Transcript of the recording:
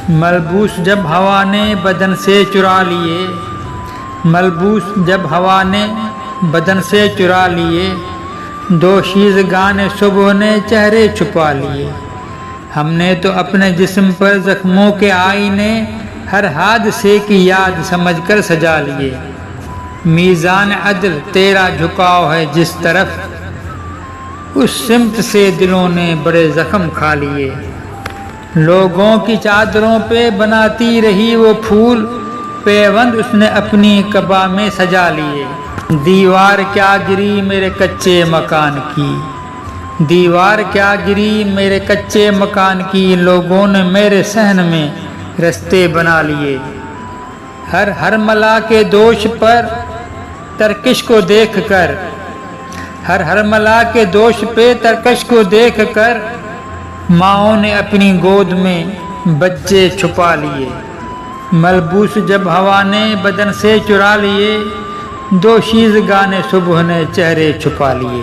ملبوس جب ہوا نے بدن سے چرا لیے، ملبوس جب ہوا نے بدن سے چرا لیے، دوشیزگان صبح نے چہرے چھپا لیے۔ ہم نے تو اپنے جسم پر زخموں کے آئینے ہر حادثے کی یاد سمجھ کر سجا لیے۔ میزان عدل تیرا جھکاؤ ہے جس طرف، اس سمت سے دلوں نے بڑے زخم کھا لیے۔ لوگوں کی چادروں پہ بناتی رہی وہ پھول، پیوند اس نے اپنی قبا میں سجا لیے۔ دیوار کیا گری میرے کچے مکان کی، دیوار کیا گری میرے کچے مکان کی، لوگوں نے میرے صحن میں رستے بنا لیے۔ ہر ہرملا کے دوش پر ترکش کو دیکھ کر، ہر ہرملا کے دوش پہ ترکش کو دیکھ کر، ماؤں نے اپنی گود میں بچے چھپا لیے۔ ملبوس جب ہوا نے بدن سے چرا لیے، دوشیزگان صبح نے چہرے چھپا لیے۔